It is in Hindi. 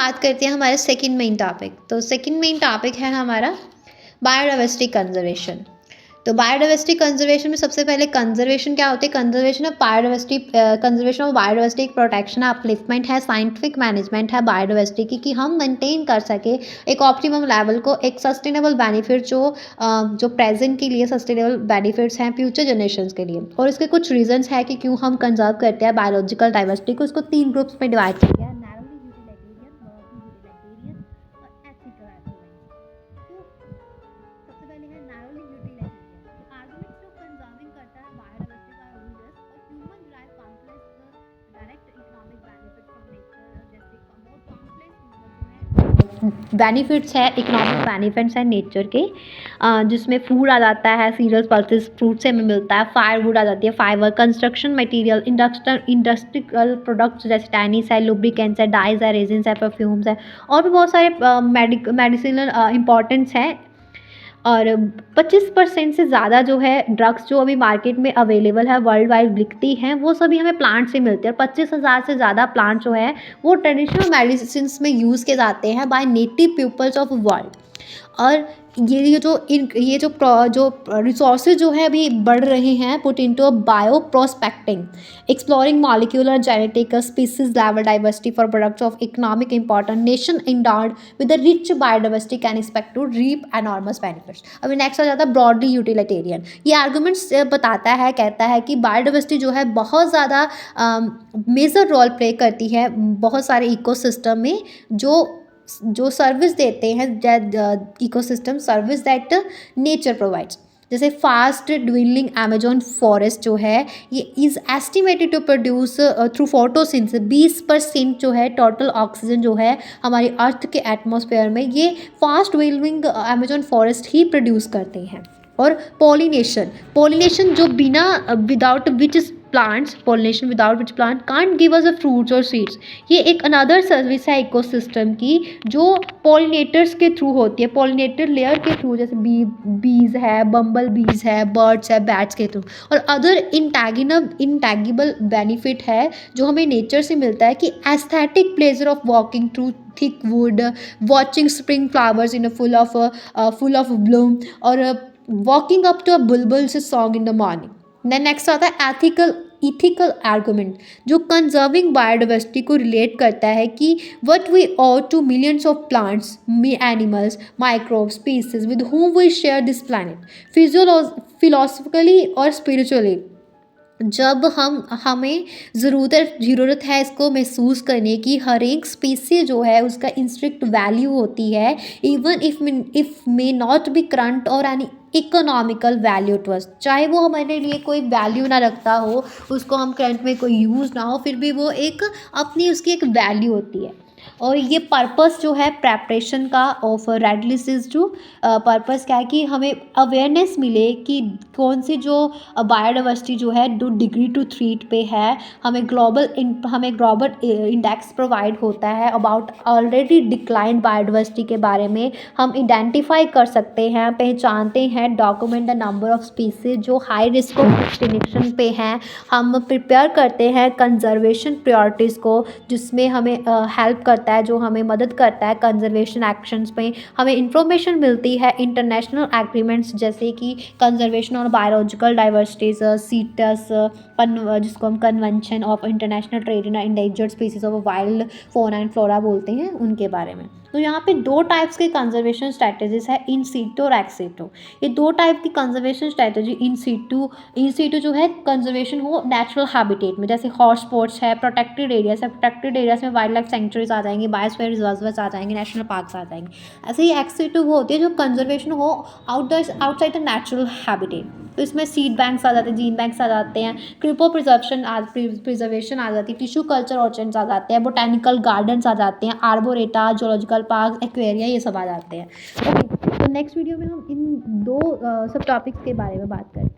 बात करते हैं हमारे सेकंड मेन टॉपिक। तो सेकंड मेन टॉपिक है हमारा बायोडाइवर्सिटी कंजर्वेशन। तो बायोडाइवर्सिटी कंजर्वेशन में सबसे पहले कंजर्वेशन क्या होती है? Conservation of biodiversity, conservation of biodiversity एक प्रोटेक्शन है, अपलिफ्टमेंट है, साइंटिफिक मैनेजमेंट है बायोडाइवर्सिटी की, कि हम मेंटेन कर सके एक ऑप्टिमम लेवल को, एक सस्टेनेबल बेनिफिट जो प्रेजेंट के लिए सस्टेनेबल बेनिफिट्स हैं फ्यूचर जनरेशन के लिए। और इसके कुछ रीजंस है कि क्यों हम कंजर्व करते हैं बायोलॉजिकल डाइवर्सिटी को। इसको 3 ग्रुप्स में डिवाइड किया गया है: नैरोली यूटिलिटेरियन, ब्रॉडली यूटिलिटेरियन और एथिकल एप्लीकेशन। तो सबसे पहले है नैरोली यूटिलिटेरियन। आर्गुमेंट्स जो कंजर्विंग करता है बायोडाइवर्सिटी का यूजर्स और human drive complex direct economic benefit from nature, जैसे बहुत कॉम्प्लेक्स बेनिफिट्स है, इकोनॉमिक बेनिफिट्स हैं नेचर के, जिसमें फूड आ जाता है, सीरियल्स पल्सेस फ्रूट से हमें मिलता है, फायरवुड आ जाती है, fibre, construction material, industrial products जैसे टैनिस है, लुब्रिकेंट्स है, डाइज है, रेजिन्स है, परफ्यूम्स है, और भी बहुत सारे मेडिसिनल इंपॉर्टेंस है। और 25% से ज़्यादा जो है ड्रग्स जो अभी मार्केट में अवेलेबल है, वर्ल्ड वाइड बिकती हैं, वो सभी हमें प्लांट से मिलते हैं। और 25,000 से ज़्यादा प्लांट जो है वो ट्रेडिशनल मेडिसिन में यूज़ किए जाते हैं by native peoples of world. और ये जो रिसोर्सेज जो है अभी बढ़ रहे हैं, put into bioprospecting, exploring molecular genetic species level diversity for products of economic important, nation endowed with the rich biodiversity can expect to reap enormous benefits. अभी नेक्स्ट आ जाता है ब्रॉडली यूटिलिटेरियन। ये आर्गूमेंट्स बताता है, कहता है कि बायोडाइवर्सिटी जो है बहुत ज़्यादा मेजर रोल प्ले करती है बहुत सारे इकोसिस्टम में, जो सर्विस देते हैं, ecosystem service that nature provides. जैसे फास्ट ड्विलिंग अमेजोन फॉरेस्ट जो है, ये is estimated to produce through photosynthesis 20% जो है टोटल ऑक्सीजन जो है हमारी अर्थ के एटमॉस्फेयर में, ये फास्ट ड्विलिंग अमेजोन फॉरेस्ट ही प्रोड्यूस करते हैं। और पोलिनेशन जो without which plants, pollination without which plant can't give us a fruits or seeds, ये एक अनदर सर्विस है इकोसिस्टम की, जो पॉलिनेटर्स के थ्रू होती है, पॉलिनेटर लेयर के थ्रू, जैसे बीज है, बम्बल बीज है, बर्ड्स है, बैट्स के थ्रू। और अदर इंटैगिबल बेनिफिट है जो हमें नेचर से मिलता है, कि aesthetic pleasure of walking through thick wood, watching spring flowers in full of bloom, और walking up to a bulbul's song in the morning. Then next आता है इथिकल आर्गुमेंट, जो कंजर्विंग बायोडाइवर्सिटी को रिलेट करता है कि what we owe to millions of plants, animals, microbes, species with whom we share this planet, philosophically और स्पिरिचुअली। जब हमें ज़रूरत है इसको महसूस करने की, हर एक स्पीसी जो है उसका इंस्ट्रिक्ट वैल्यू होती है, even if may not be current और any economical value to us. चाहे वो हमारे लिए कोई वैल्यू ना रखता हो, उसको हम करंट में कोई यूज़ ना हो, फिर भी वो उसकी एक वैल्यू होती है। और ये पर्पस जो है प्रेपरेशन का ऑफ रेड लिस्ट, जो पर्पस क्या है कि हमें अवेयरनेस मिले कि कौन सी जो बायोडाइवर्सिटी जो है 2 डिग्री टू 3 पे है, हमें ग्लोबल इंडेक्स प्रोवाइड होता है अबाउट ऑलरेडी डिक्लाइंड बायोडाइवर्सिटी के बारे में। हम आइडेंटिफाई कर सकते हैं, पहचानते हैं, document the number of species जो हाई रिस्क ऑफ एक्सटिंक्शन पे हैं। हम प्रिपेयर करते हैं कंजर्वेशन प्रायोरिटीज़ को, जिसमें हमें हेल्प करता है, जो हमें मदद करता है कंजर्वेशन एक्शंस में। हमें इंफॉर्मेशन मिलती है इंटरनेशनल एग्रीमेंट्स, जैसे कि कंजर्वेशन और बायोलॉजिकल डाइवर्सिटीज, सीटस, जिसको हम convention of international trade in endangered species of wild fauna and flora बोलते हैं, उनके बारे में। तो यहाँ पे 2 टाइप्स के कंजर्वेशन स्ट्रैटेजीज है, इन सीटू और एक्स सीटू। ये 2 टाइप की कंजर्वेशन स्ट्रैटेजी, इन सीटू जो है कंजर्वेशन हो नेचुरल हैबिटेट में, जैसे हॉटस्पॉट्स है, प्रोटेक्टेड एरियाज है, प्रोटेक्टेड एरियाज में वाइल्ड लाइफ सेंचुरीज आ जाएंगे, बायोस्फीयर रिजर्व्स आ जाएंगे, नेशनल पार्क्स आ जाएंगे। ऐसे ही एक्स सीटू वो होती है जो कंजर्वेशन हो आउटसाइड द नेचुरल हैबिटेट। तो इसमें सीड बैंक्स आ जाते हैं, जीन बैंक्स आ जाते हैं, क्रिपो प्रिजर्वेशन आ जाती है, टिश्यू कल्चर ऑर्चर्ड्स आ जाते हैं, बोटेनिकल गार्डन्स आ जाते हैं, आर्बोरेटा, जोलॉजिकल पार्क, एक्वेरिया, ये सब आ जाते हैं। ओके, तो नेक्स्ट वीडियो में हम इन 2 सब टॉपिक्स के बारे में बात करते हैं।